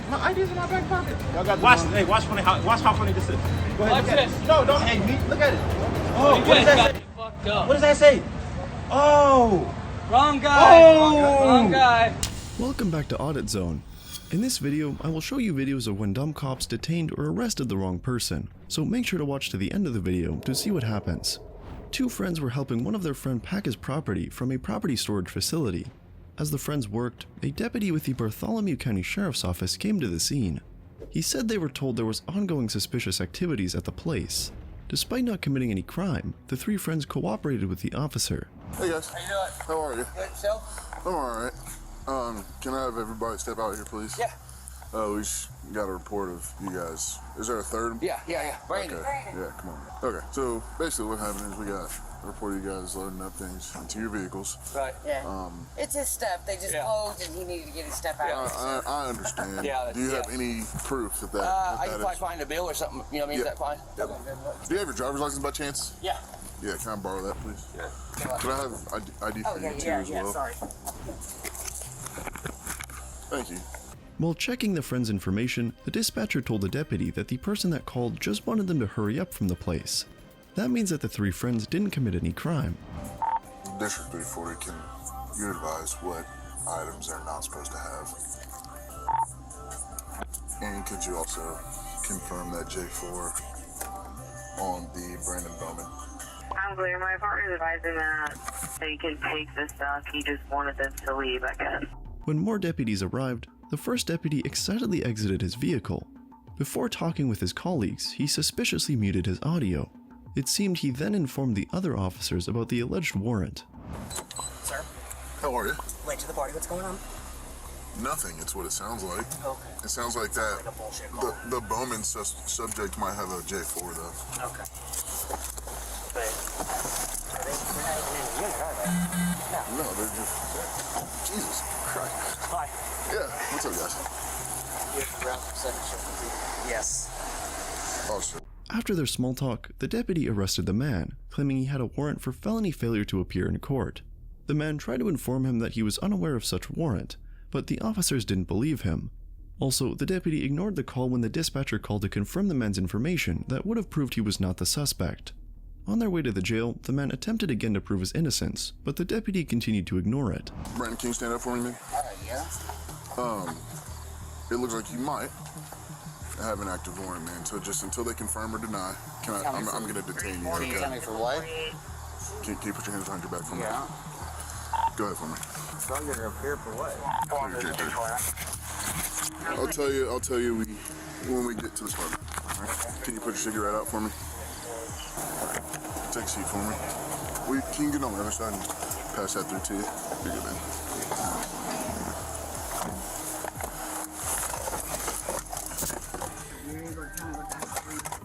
My ID's in my back pocket. Y'all got watch how funny this is. Go ahead. Watch this. No, don't hang me. Look at it. Oh, what does that say? What does that say? Oh. Wrong guy. Oh. Wrong guy. Welcome back to Audit Zone. In this video, I will show you videos of when dumb cops detained or arrested the wrong person, so make sure to watch to the end of the video to see what happens. Two friends were helping one of their friend pack his property from a property storage facility. As the friends worked, a deputy with the Bartholomew County Sheriff's Office came to the scene. He said they were told there was ongoing suspicious activities at the place. Despite not committing any crime, the three friends cooperated with the officer. Hey guys. How you doing? How are you? Good, yourself? I'm alright. Can I have everybody step out here, please? Yeah. We just got a report of you guys. Is there a third? Yeah. Brandon. Okay. Yeah, come on. Okay, so basically what happened is we got a report of you guys loading up things into your vehicles. Right. Yeah. It's his stuff. They just closed and he needed to get his stuff out. I understand. Yeah, Do you have any proof that I can probably find a bill or something. You know what I mean? Yeah. Is that fine? Yep. Do you have your driver's license by chance? Yeah. Yeah, can I borrow that, please? Yeah. Could I have ID for you too as well? Sorry. Thank you. While checking the friend's information, the dispatcher told the deputy that the person that called just wanted them to hurry up from the place. That means that the three friends didn't commit any crime. District 340, can you advise what items they're not supposed to have? And could you also confirm that J4 on the Brandon Bowman? I'm clear. My partner's advising that they can take the stuff. He just wanted them to leave, I guess. When more deputies arrived, the first deputy excitedly exited his vehicle. Before talking with his colleagues, he suspiciously muted his audio. It seemed he then informed the other officers about the alleged warrant. Sir? How are you? Late to the party. What's going on? Nothing, it's what it sounds like. Okay. It sounds like that. Like a bullshit call. The Bowman subject might have a J4 though. Okay. But they're not even in the unit, are they? No, they're just... Jesus Christ. Hi. Yeah, what's up guys? Yes. Oh shit. After their small talk, the deputy arrested the man, claiming he had a warrant for felony failure to appear in court. The man tried to inform him that he was unaware of such warrant, but the officers didn't believe him. Also, the deputy ignored the call when the dispatcher called to confirm the man's information that would have proved he was not the suspect. On their way to the jail, the man attempted again to prove his innocence, but the deputy continued to ignore it. Brandon, can you stand up for me, man? Yeah. It looks like you might have an active warrant, man. So just until they confirm or deny, I'm going to detain you, okay? Tell me for what? Can you put your hands behind your back for me? Yeah. Go ahead for me. So you're up here for what? I'll tell you when we get to the spot. All right? Can you put your cigarette out for me? Take a seat for me. Can you get on the other side and pass that through to you? You're good, man.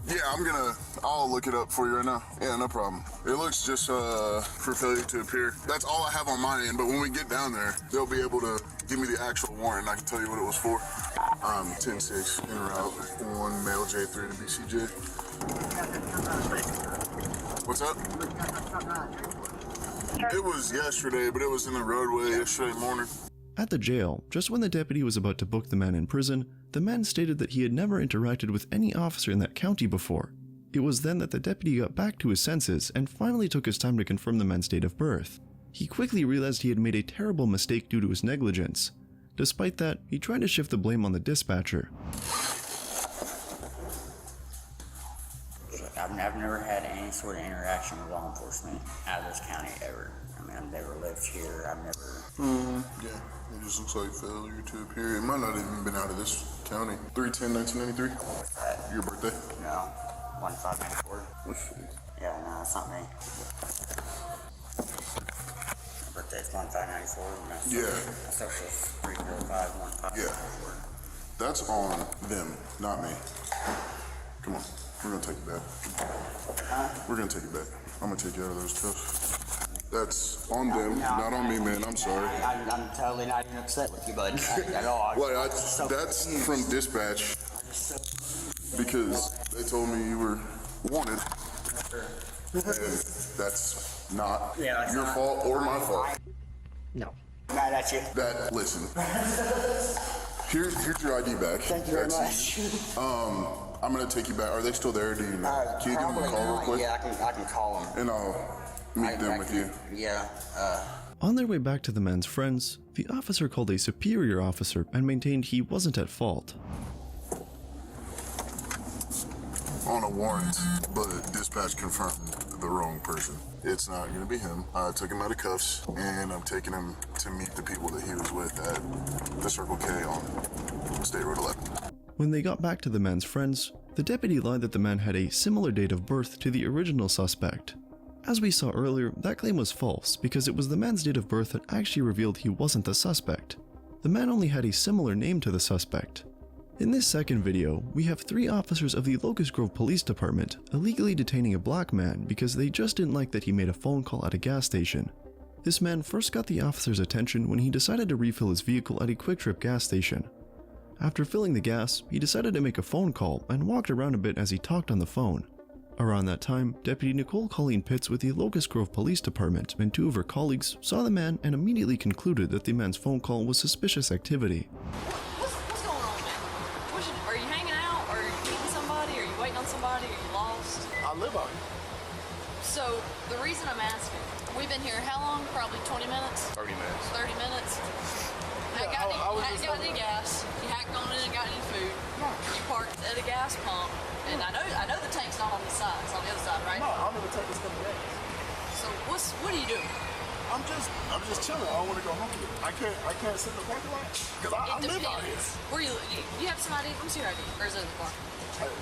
Yeah, I'll look it up for you right now. Yeah, no problem. It looks just for failure to appear. That's all I have on my end, but when we get down there, they'll be able to give me the actual warrant and I can tell you what it was for. 10-6 en route, 1 male J3 to BCJ. What's up? It was yesterday, but it was in the roadway yesterday morning. At the jail, just when the deputy was about to book the man in prison, the man stated that he had never interacted with any officer in that county before. It was then that the deputy got back to his senses and finally took his time to confirm the man's date of birth. He quickly realized he had made a terrible mistake due to his negligence. Despite that, he tried to shift the blame on the dispatcher. I've never had any sort of interaction with law enforcement out of this county ever. I mean, I've never lived here. I've never... Yeah, it just looks like failure to appear. It might not even been out of this county. 3/10/1993. What's that? Your birthday? No. 1594. Yeah, no, it's not me. My birthday's 1594. Yeah. My social's 30515. Yeah. That's on them, not me. Come on. We're gonna take it back. We're gonna take it back. I'm gonna take you out of those cuffs. That's on them, not on me, man. I'm sorry. I'm totally not even upset with you, bud. At all. That's from dispatch because they told me you were wanted. And that's not your fault or my fault. No. Mad at you. Listen. Here's your ID back. Thank you very That's much. I'm gonna take you back. Are they still there? Do you know? Can you give them a call real quick? Yeah, I can call them. And I'll meet them with you. Yeah. On their way back to the man's friends, the officer called a superior officer and maintained he wasn't at fault. On a warrant, but dispatch confirmed the wrong person. It's not going to be him. I took him out of cuffs, and I'm taking him to meet the people that he was with at the Circle K on State Road 11. When they got back to the man's friends, the deputy lied that the man had a similar date of birth to the original suspect. As we saw earlier, that claim was false because it was the man's date of birth that actually revealed he wasn't the suspect. The man only had a similar name to the suspect. In this second video, we have 3 officers of the Locust Grove Police Department illegally detaining a black man because they just didn't like that he made a phone call at a gas station. This man first got the officer's attention when he decided to refill his vehicle at a Quick Trip gas station. After filling the gas, he decided to make a phone call and walked around a bit as he talked on the phone. Around that time, Deputy Nicole Colleen Pitts with the Locust Grove Police Department and 2 of her colleagues saw the man and immediately concluded that the man's phone call was suspicious activity. What's going on, man? Are you hanging out? Are you meeting somebody? Are you waiting on somebody? Are you lost? I live out here. So, the reason I'm asking, we've been here how long? Probably 20 minutes? 30 minutes. 30 minutes? Yeah, Hadn't got any gas. You hadn't gone in and got any food. You parked at a gas pump. And I know the tank's not on this side. It's on the other side, right? No, I don't even take this stuff away. So, what are you doing? I'm just chilling. I don't want to go home yet. I can't sit in the parking lot because I live out here. Where you have some ID? Let me see your ID. Or is it in the car?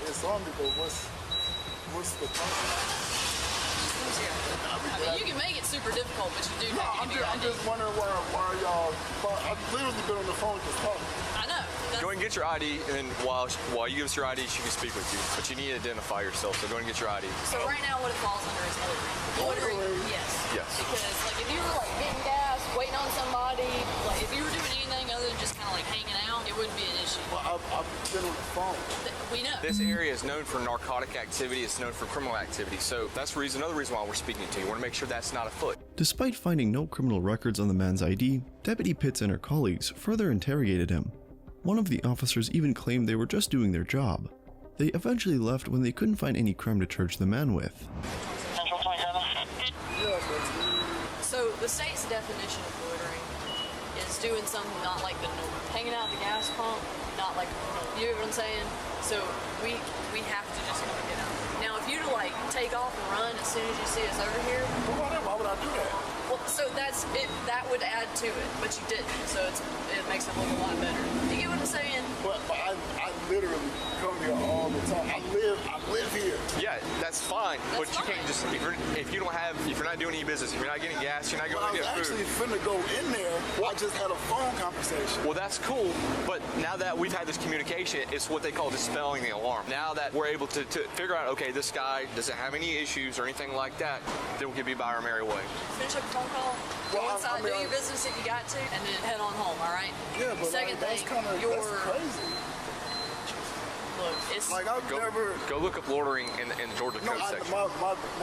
It's on me, but what's the problem? I mean, you can make it super difficult, but you do No, have to give your I'm ID. just wondering why y'all. I've literally been on the phone with this phone. I know. Go ahead and get your ID, and while you give us your ID, she can speak with you. But you need to identify yourself, so go ahead and get your ID. So right now, what it falls under is loitering. Loitering, yes. Yes. Because if you were getting gas, waiting on somebody, if you were doing anything other than just kind of hanging out, it wouldn't be an issue. Well, I've been on the phone. We know. This area is known for narcotic activity. It's known for criminal activity. So that's another reason why we're speaking to you. We want to make sure that's not afoot. Despite finding no criminal records on the man's ID, Deputy Pitts and her colleagues further interrogated him. One of the officers even claimed they were just doing their job. They eventually left when they couldn't find any crime to charge the man with. So the state's definition of loitering is doing something not like the norm. Hanging out at the gas pump, not like the norm. You know what I'm saying? So we have to just kind of get out. Now, if you take off and run as soon as you see us over here. Why would I do that? Well, so that's it. That would add to it, but you didn't. So it makes it look a lot better. You get what I'm saying? But I literally come here all the time. I live here. Yeah, that's fine. But you can't just if you're not doing any business, if you're not getting gas, you're not going to get I was food. actually finna go in there. I just had a phone conversation. Well, that's cool, but now that we've had this communication, it's what they call dispelling the alarm. Now that we're able to figure out, okay, this guy doesn't have any issues or anything like that, then we can be by our merry way. Finish up your phone call, go inside, do your business if you got to, and then head on home, all right? Yeah, but Second that's thing, that's crazy. Look, it's Go look up loitering in the Georgia code section. My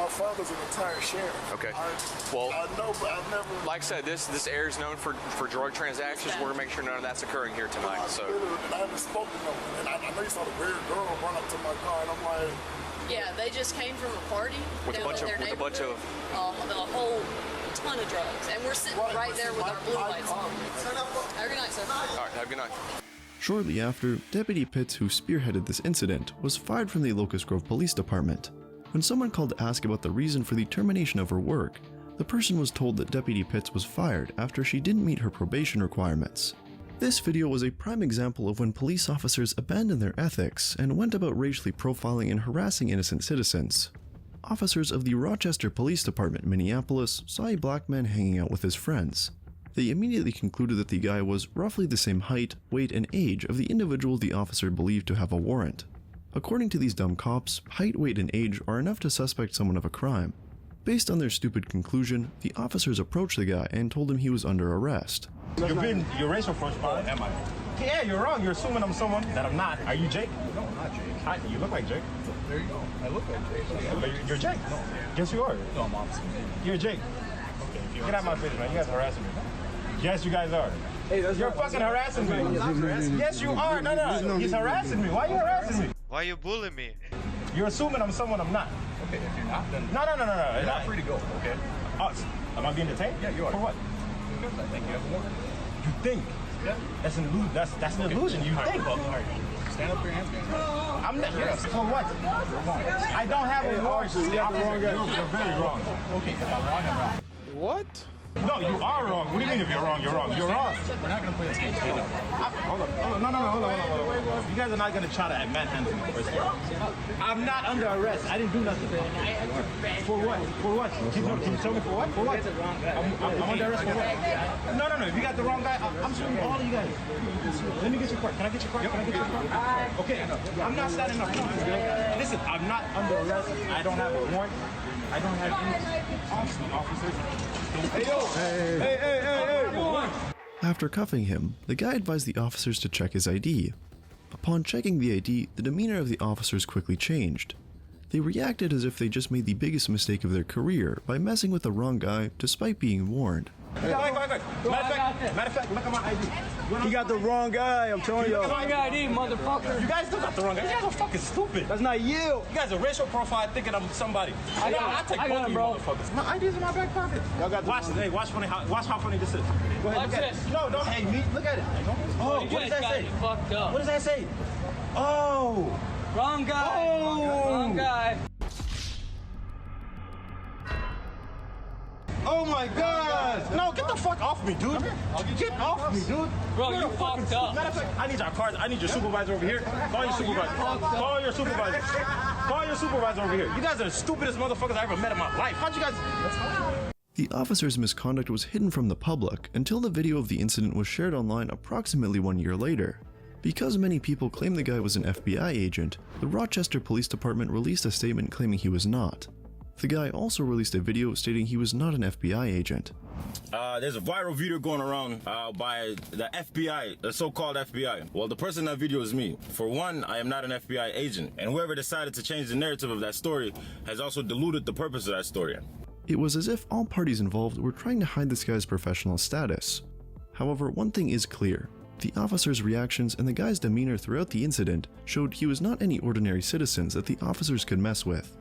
father's a retired sheriff. Okay. I know, but I've never. Like I said, this area is known for drug transactions. We're gonna make sure none of that's occurring here tonight. So. I haven't spoken to no one, and I know you saw the weird girl run up to my car, and I'm like. Yeah, they just came from a party with a bunch of a whole ton of drugs, and we're sitting right there with our blue lights on. Have a good night, sir. All right, have a good night. Shortly after, Deputy Pitts, who spearheaded this incident, was fired from the Locust Grove Police Department. When someone called to ask about the reason for the termination of her work, the person was told that Deputy Pitts was fired after she didn't meet her probation requirements. This video was a prime example of when police officers abandoned their ethics and went about racially profiling and harassing innocent citizens. Officers of the Rochester Police Department, Minneapolis, saw a black man hanging out with his friends. They immediately concluded that the guy was roughly the same height, weight, and age of the individual the officer believed to have a warrant. According to these dumb cops, height, weight, and age are enough to suspect someone of a crime. Based on their stupid conclusion, the officers approached the guy and told him he was under arrest. You're racial profile, am I? Yeah, you're wrong. You're assuming I'm someone that I'm not. Are you Jake? No, I'm not Jake. You look like Jake. There you go. I look like Jake. Yeah, but you're Jake. No. Yes, you are. No, I'm opposite. You're Jake. Okay. Get out of my face, man. You guys are harassing me. Yes, you guys are. You're fucking harassing me. Yes, you are. No. He's harassing me. Why are you harassing me? Why you bullying me? You're assuming I'm someone I'm not. Okay, if you're not, then No. you're not free to go. Okay. Oh, am I being detained? Yeah, you are. For what? Because I think you have a warrant. You think? Yeah. That's an illusion. That's an illusion. You think? All right. Stand up for your hands. I'm not. For what? I don't have a warrant. You got the wrong guy. You're very wrong. Okay, if I'm wrong, I'm wrong. What? No, you are wrong. What do you mean if you're wrong? You're wrong. You're wrong. We're not gonna play this game. Stand up. Hold on. No. You guys are not gonna try to manhandle me. First of all. I'm not under arrest. I didn't do nothing. For what? For what? Can you tell me for what? For what? I'm under arrest for what? No. If you got the wrong guy, I'm suing all of you guys. Let me get your card. Can I get your card? Can I get your card? Okay. I'm not standing up. Listen, I'm not under arrest. I don't have a warrant. I don't have any officers. Hey. After cuffing him, the guy advised the officers to check his ID. Upon checking the ID, the demeanor of the officers quickly changed. They reacted as if they just made the biggest mistake of their career by messing with the wrong guy despite being warned. Matter of fact, look at my ID. He got the wrong guy, I'm telling you. Wrong ID, motherfucker. You guys still got the wrong guy. You guys are fucking stupid. That's not you. You guys are racial profile thinking I'm somebody. I take both of you motherfuckers. My ID's in my back pocket. Y'all got the Watch how funny this is. Go ahead, look at it. No, don't hate me. Look at it. Oh, what does that say? Fucked up. What does that say? Oh. Wrong guy. Oh. Wrong guy. Oh my God! No, get the fuck off me, dude! Get off me, dude! Bro, you fucked up. Matter of fact, I need our cards. I need your supervisor over here. Call your supervisor. Call your supervisor. Call your supervisor over here. You guys are the stupidest motherfuckers I ever met in my life. How'd you guys? The officer's misconduct was hidden from the public until the video of the incident was shared online approximately 1 year later. Because many people claim the guy was an FBI agent, the Rochester Police Department released a statement claiming he was not. The guy also released a video stating he was not an FBI agent. There's a viral video going around by the FBI, the so-called FBI. Well, the person in that video is me. For one, I am not an FBI agent, and whoever decided to change the narrative of that story has also diluted the purpose of that story. It was as if all parties involved were trying to hide this guy's professional status. However, one thing is clear. The officer's reactions and the guy's demeanor throughout the incident showed he was not any ordinary citizens that the officers could mess with.